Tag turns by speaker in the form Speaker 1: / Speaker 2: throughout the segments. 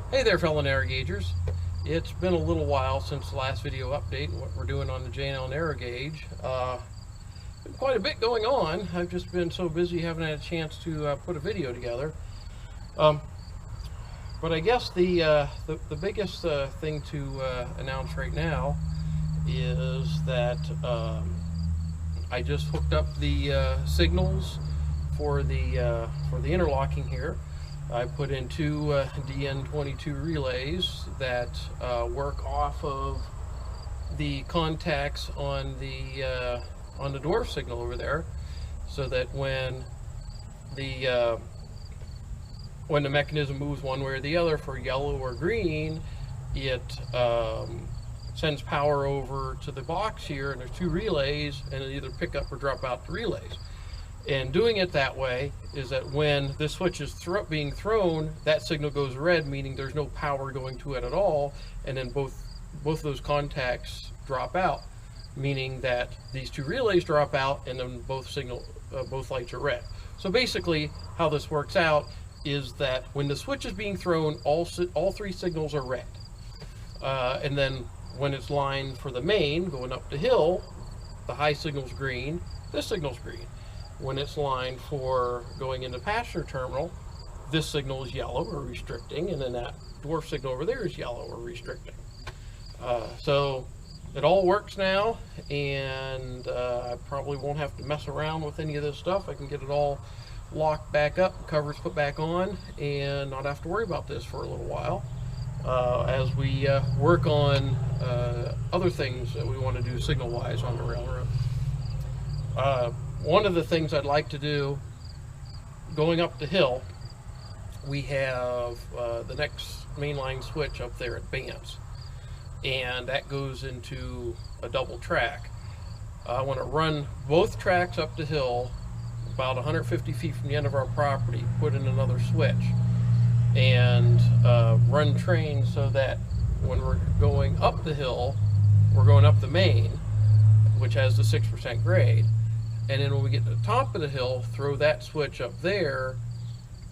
Speaker 1: Hey there, fellow narrowgaugers. It's been a little while since the last video update and what we're doing on the J&L narrow gauge. Been quite a bit going on. I've just been so busy, haven't had a chance to put a video together. But I guess the biggest thing to announce right now is that I just hooked up the signals for the interlocking here. I put in two DN22 relays that work off of the contacts on the dwarf signal over there, so that when the mechanism moves one way or the other for yellow or green, it sends power over to the box here, and there's two relays, and it'll either pick up or drop out the relays. And doing it that way is that when this switch is being thrown, that signal goes red, meaning there's no power going to it at all, and then both those contacts drop out, meaning that these two relays drop out, and then both lights are red. So basically, how this works out is that when the switch is being thrown, all three signals are red, and then when it's lined for the main going up the hill, the high signal's green, this signal's green. When it's lined for going into passenger terminal, this signal is yellow or restricting, and then that dwarf signal over there is yellow or restricting. So it all works now, and I probably won't have to mess around with any of this stuff. I can get it all locked back up, covers put back on, and not have to worry about this for a little while as we work on other things that we want to do signal-wise on the railroad. One of the things I'd like to do, going up the hill, we have the next mainline switch up there at Bance, and that goes into a double track. I want to run both tracks up the hill about 150 feet from the end of our property, put in another switch, and run trains so that when we're going up the hill, we're going up the main, which has the 6% grade. And then when we get to the top of the hill, throw that switch up there,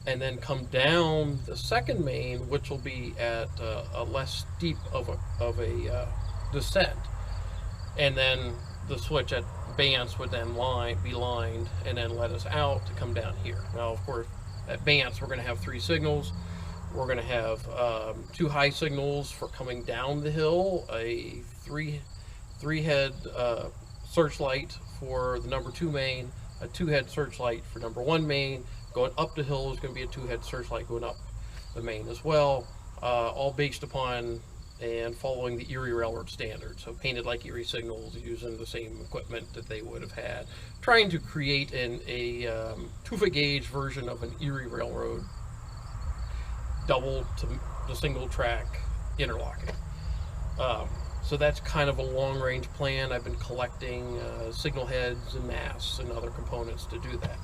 Speaker 1: and then come down the second main, which will be at a less steep of a descent. And then the switch at Bance would then be lined and then let us out to come down here. Now, of course, at Bance, we're going to have three signals. We're going to have two high signals for coming down the hill, a three-head searchlight for the number 2 main, a 2-head searchlight for number 1 main. Going up the hill is going to be a 2-head searchlight going up the main as well, all based upon and following the Erie Railroad standard. So painted like Erie signals, using the same equipment that they would have had, trying to create a 2-foot gauge version of an Erie Railroad double to the single track interlocking. So that's kind of a long-range plan. I've been collecting signal heads and masts and other components to do that.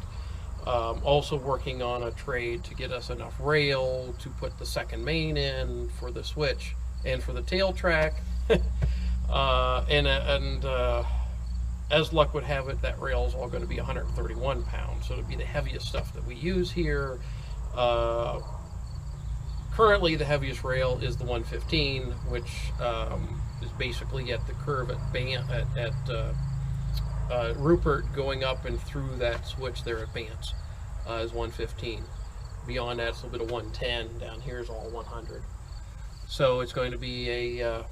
Speaker 1: Also working on a trade to get us enough rail to put the second main in for the switch and for the tail track. As luck would have it, that rail is all going to be 131 pounds, so it'll be the heaviest stuff that we use here. Currently, the heaviest rail is the 115, which is basically at the curve at Rupert, going up and through that switch there at Bance is 115. Beyond that, it's a little bit of 110. Down here is all 100. So it's going to be a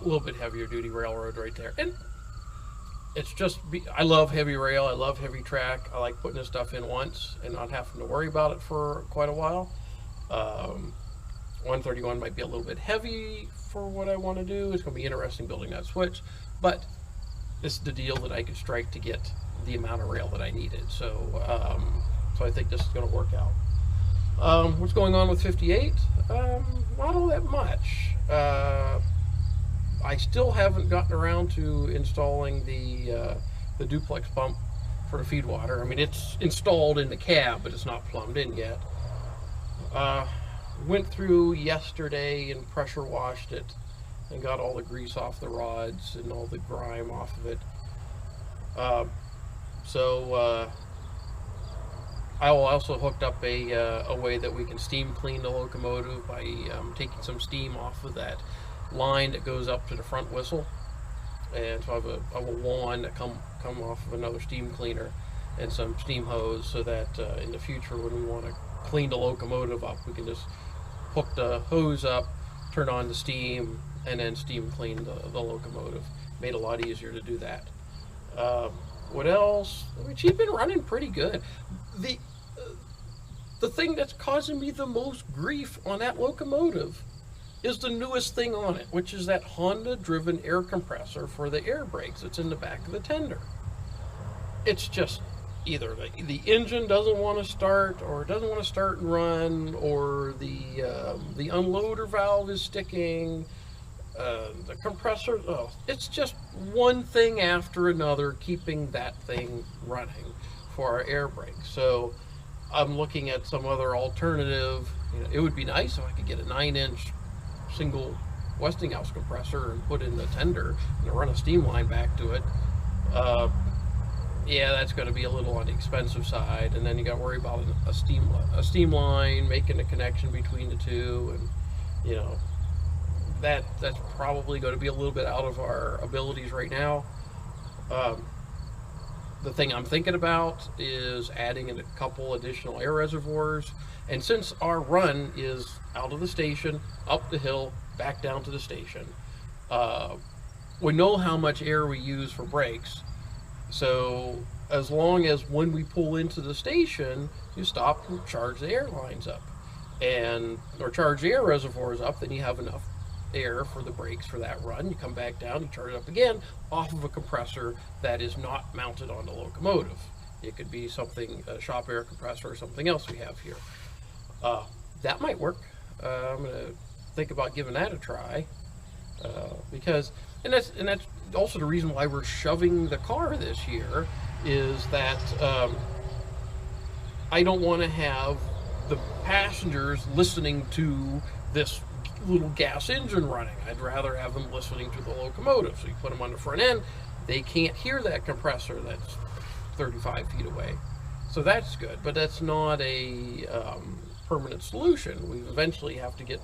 Speaker 1: little bit heavier duty railroad right there. And it's just, I love heavy rail, I love heavy track. I like putting this stuff in once and not having to worry about it for quite a while. 131 might be a little bit heavy for what I want to do. It's going to be interesting building that switch, but this is the deal that I could strike to get the amount of rail that I needed. So, so I think this is going to work out. What's going on with 58? Not all that much. I still haven't gotten around to installing the duplex pump for the feed water. I mean, it's installed in the cab, but it's not plumbed in yet. Went through yesterday and pressure washed it and got all the grease off the rods and all the grime off of it. So I will also hooked up a way that we can steam clean the locomotive by taking some steam off of that line that goes up to the front whistle. And so I have a wand that come off of another steam cleaner and some steam hose, so that in the future when we want to clean the locomotive up, we can just hook the hose up, turn on the steam, and then steam clean the locomotive. Made it a lot easier to do that. What else? I mean, she's been running pretty good. The thing that's causing me the most grief on that locomotive is the newest thing on it, which is that Honda-driven air compressor for the air brakes that's in the back of the tender. It's just either the engine doesn't want to start, or it doesn't want to start and run, or the unloader valve is sticking. The compressor, it's just one thing after another keeping that thing running for our air brakes. So I'm looking at some other alternative. It would be nice if I could get a 9-inch single Westinghouse compressor and put in the tender and run a steam line back to it. Yeah, that's going to be a little on the expensive side, and then you got to worry about a steam line, making a connection between the two, and that's probably going to be a little bit out of our abilities right now. The thing I'm thinking about is adding in a couple additional air reservoirs. And since our run is out of the station, up the hill, back down to the station, we know how much air we use for brakes. So as long as when we pull into the station, you stop and charge the air lines up, or charge the air reservoirs up, then you have enough air for the brakes for that run. You come back down, you charge it up again off of a compressor that is not mounted on the locomotive. It could be something, a shop air compressor or something else we have here. That might work. I'm going to think about giving that a try, because that's also the reason why we're shoving the car this year, is that I don't want to have the passengers listening to this little gas engine running. I'd rather have them listening to the locomotive. So you put them on the front end, they can't hear that compressor that's 35 feet away. So that's good, but that's not a permanent solution. We eventually have to get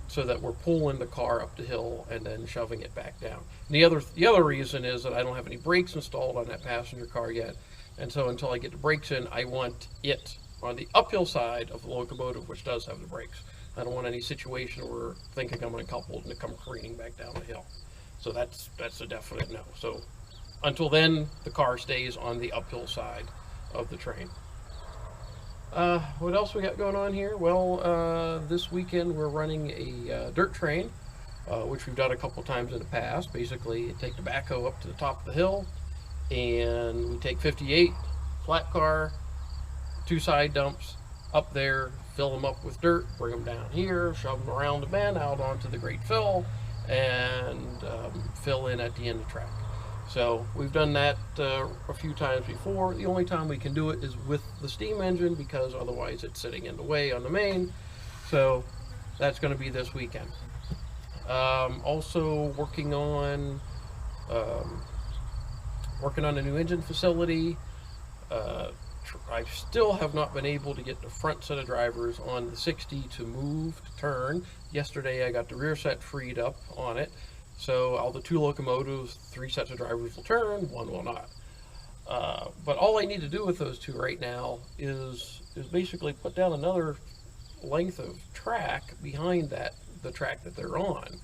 Speaker 1: so that we're pulling the car up the hill and then shoving it back down. And the other reason is that I don't have any brakes installed on that passenger car yet, and so until I get the brakes in, I want it on the uphill side of the locomotive, which does have the brakes. I don't want any situation where thinking I'm going to couple it and come careening back down the hill. So that's a definite no. So until then, the car stays on the uphill side of the train. What else we got going on here? Well, this weekend we're running a dirt train, which we've done a couple times in the past. Basically, you take the backhoe up to the top of the hill, and we take 58, flat car, 2 side dumps up there, fill them up with dirt, bring them down here, shove them around the bend out onto the great fill, and fill in at the end of the track. So we've done that a few times before. The only time we can do it is with the steam engine, because otherwise it's sitting in the way on the main. So that's going to be this weekend. Also working on a new engine facility. I still have not been able to get the front set of drivers on the 60 to move, to turn. Yesterday I got the rear set freed up on it. So all the 2 locomotives, 3 sets of drivers will turn, 1 will not. But all I need to do with those 2 right now is basically put down another length of track behind the track that they're on,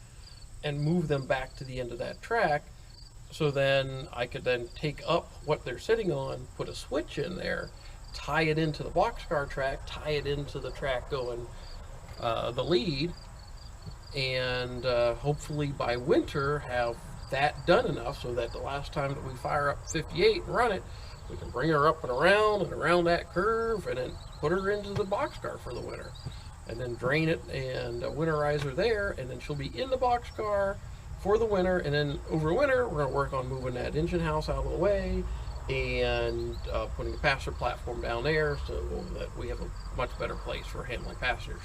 Speaker 1: and move them back to the end of that track. So then I could then take up what they're sitting on, put a switch in there, tie it into the boxcar track, tie it into the track going the lead, and hopefully by winter have that done enough so that the last time that we fire up 58 and run it, we can bring her up and around that curve, and then put her into the boxcar for the winter, and then drain it and winterize her there, and then she'll be in the boxcar for the winter. And then over winter we're going to work on moving that engine house out of the way and putting a passenger platform down there so that we have a much better place for handling passengers.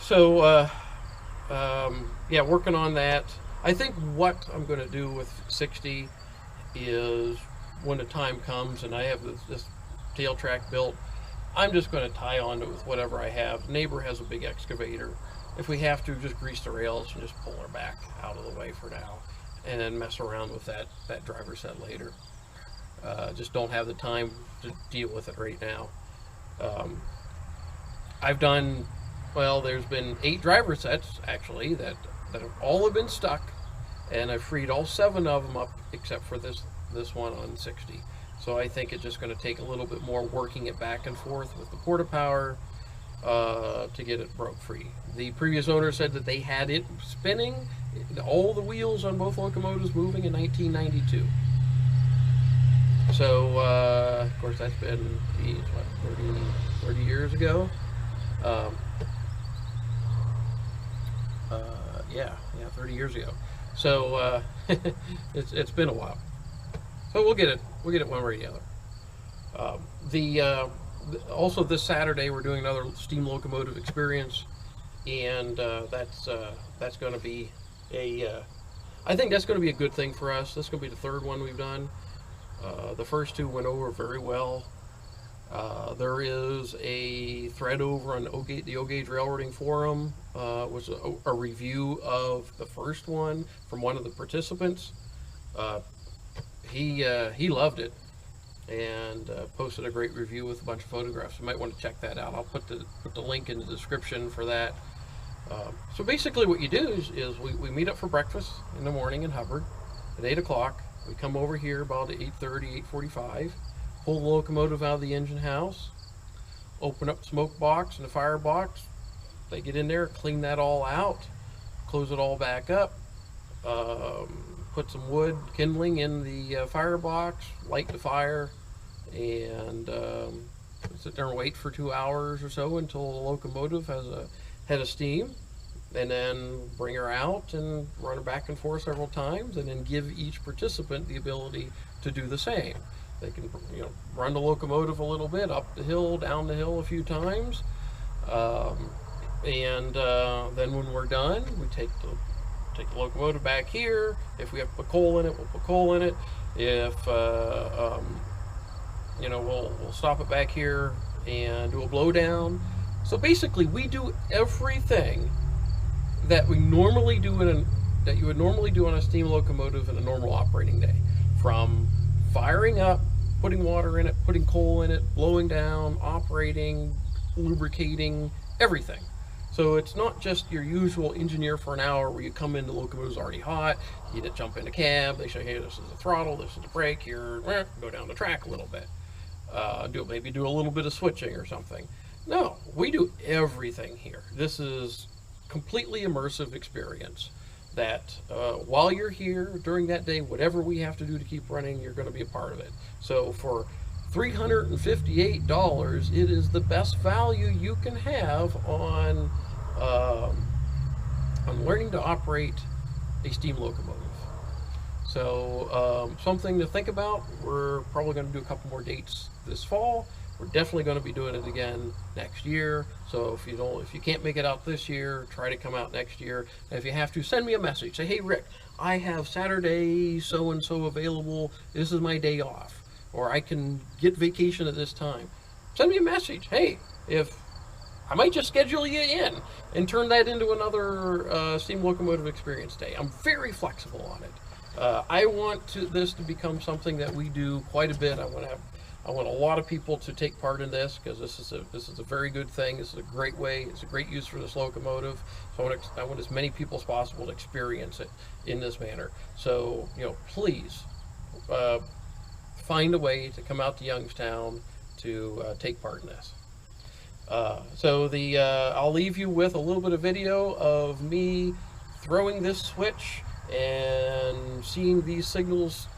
Speaker 1: So yeah, working on that. I think what I'm going to do with 60 is, when the time comes and I have this tail track built. I'm just going to tie onto it with whatever I have. Neighbor has a big excavator. If we have to, just grease the rails and just pull her back out of the way for now, and then mess around with that driver set later. Just don't have the time to deal with it right now. I've done, well, there's been 8 driver sets actually that have all been stuck, and I've freed all 7 of them up except for this one on 60. So I think it's just going to take a little bit more working it back and forth with the porta power to get it broke free. The previous owner said that they had it spinning, all the wheels on both locomotives moving in 1992. So of course that's been, geez, what, 30 years ago. Yeah, 30 years ago. So it's been a while. So we'll get it one way or the other. Also this Saturday we're doing another steam locomotive experience, and that's going to be I think that's going to be a good thing for us. This is going to be the 3rd one we've done. The first 2 went over very well. There is a thread over on the O-Gauge Railroading Forum, was a review of the first one from one of the participants. He loved it and posted a great review with a bunch of photographs. You might want to check that out. I'll put the link in the description for that. So basically what you do is we meet up for breakfast in the morning in Hubbard at 8 o'clock. We come over here about 8:30, 8:45, pull the locomotive out of the engine house, open up the smoke box and the fire box. They get in there, clean that all out, close it all back up, put some wood kindling in the firebox, light the fire, and sit there and wait for 2 hours or so until the locomotive has a head of steam, and then bring her out and run her back and forth several times, and then give each participant the ability to do the same. They can, run the locomotive a little bit, up the hill, down the hill a few times, and then when we're done, we take the locomotive back here. If we have to put coal in it, we'll put coal in it. If we'll stop it back here and do a blow down. So basically, we do everything that we normally do that you would normally do on a steam locomotive in a normal operating day, from firing up, putting water in it, putting coal in it, blowing down, operating, lubricating, everything. So it's not just your usual engineer for an hour where you come in, the locomotive's already hot, you jump in the cab, they say, hey, this is the throttle, this is the brake, here, go down the track a little bit. Maybe do a little bit of switching or something. No, we do everything here. This is completely immersive experience that while you're here during that day, whatever we have to do to keep running, you're going to be a part of it. So for $358, it is the best value you can have on learning to operate a steam locomotive. So something to think about. We're probably going to do a couple more dates this fall. We're definitely going to be doing it again next year. So if you can't make it out this year, try to come out next year. And if you have to, send me a message. Say, hey Rick, I have Saturday so-and-so available. This is my day off. Or I can get vacation at this time. Send me a message. Hey, if I might just schedule you in and turn that into another steam locomotive experience day. I'm very flexible on it. I want this to become something that we do quite a bit. I want a lot of people to take part in this, because this is a very good thing. This is a great way. It's a great use for this locomotive. So I want as many people as possible to experience it in this manner. So please find a way to come out to Youngstown to take part in this. I'll leave you with a little bit of video of me throwing this switch and seeing these signals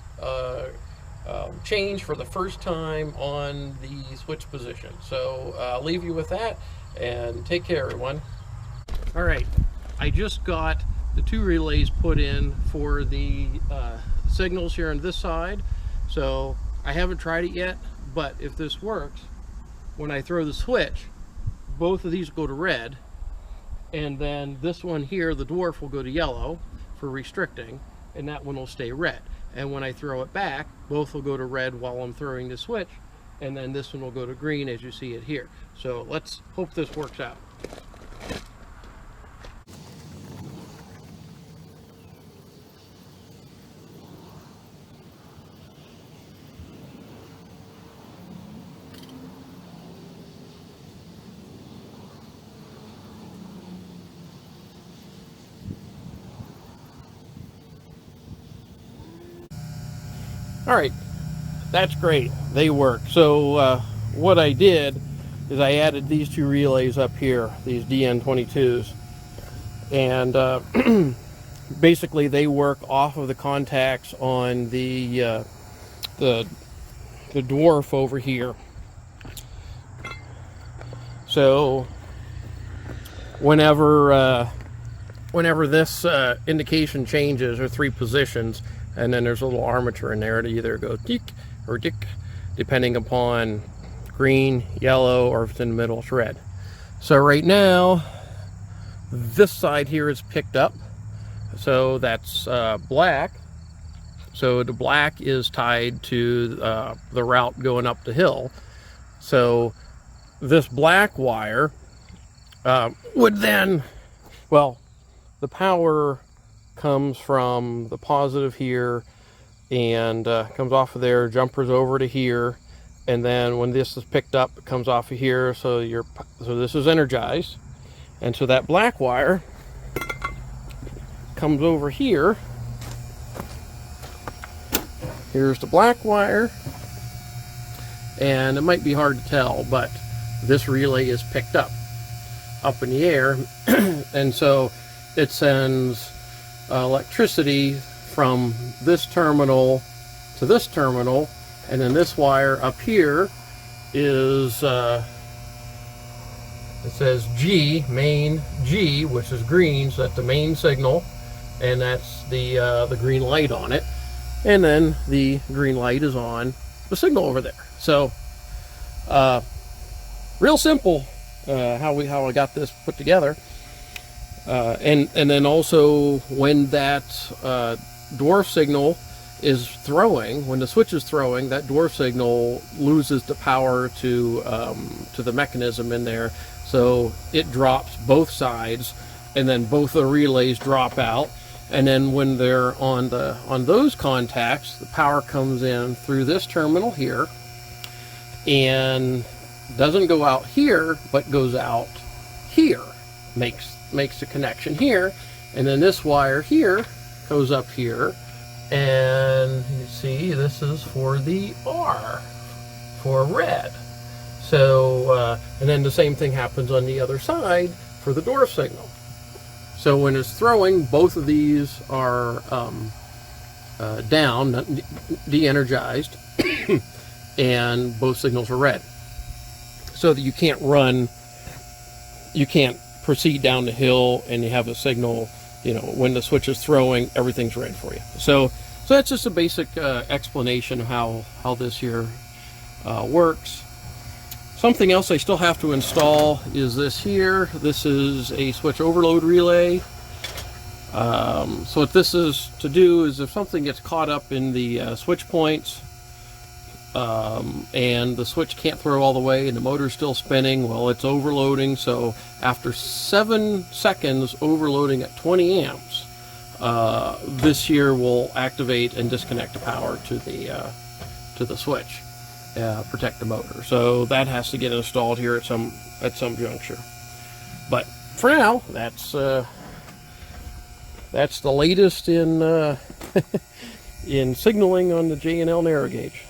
Speaker 1: change for the first time on the switch position. So I'll leave you with that, and take care, everyone. All right, I just got the 2 relays put in for the signals here on this side. So I haven't tried it yet, but if this works, when I throw the switch, both of these go to red, and then this one here, the dwarf, will go to yellow for restricting, and that one will stay red. And when I throw it back, both will go to red while I'm throwing the switch, and then this one will go to green as you see it here. So let's hope this works out. All right, that's great. They work. So what I did is I added these two relays up here, these DN22s, and basically they work off of the contacts on the dwarf over here. So whenever this indication changes, or 3 positions, and then there's a little armature in there to either go tick or dick, depending upon green, yellow, or if it's in the middle, it's red. So right now, this side here is picked up, so that's black. So the black is tied to the route going up the hill. So this black wire would then, well, the power comes from the positive here and comes off of there, jumpers over to here, and then when this is picked up, it comes off of here. So this is energized, and so that black wire comes over here. Here's the black wire, and it might be hard to tell, but this relay is picked up in the air, and so it sends electricity from this terminal to this terminal, and then this wire up here is it says G, main G, which is green, so that's the main signal, and that's the green light on it, and then the green light is on the signal over there. So real simple how I got this put together. And then also when that dwarf signal is throwing, when the switch is throwing, that dwarf signal loses the power to the mechanism in there, so it drops both sides, and then both the relays drop out. And then when they're on those contacts, the power comes in through this terminal here, and doesn't go out here, but goes out here, makes the connection here, and then this wire here goes up here, and you see this is for the R, for red. So and then the same thing happens on the other side for the dwarf signal. So when it's throwing, both of these are down, de-energized, and both signals are red, so that you can't proceed down the hill and you have a signal, you know, when the switch is throwing, everything's red for you. So that's just a basic explanation of how this here works. Something else I still have to install is this here. This is a switch overload relay. So what this is to do is if something gets caught up in the switch points, and the switch can't throw all the way and the motor's still spinning, well, it's overloading. So after 7 seconds overloading at 20 amps, this here will activate and disconnect the power to the switch, protect the motor. So that has to get installed here at some juncture. But for now, that's the latest in in signaling on the J&L narrow gauge.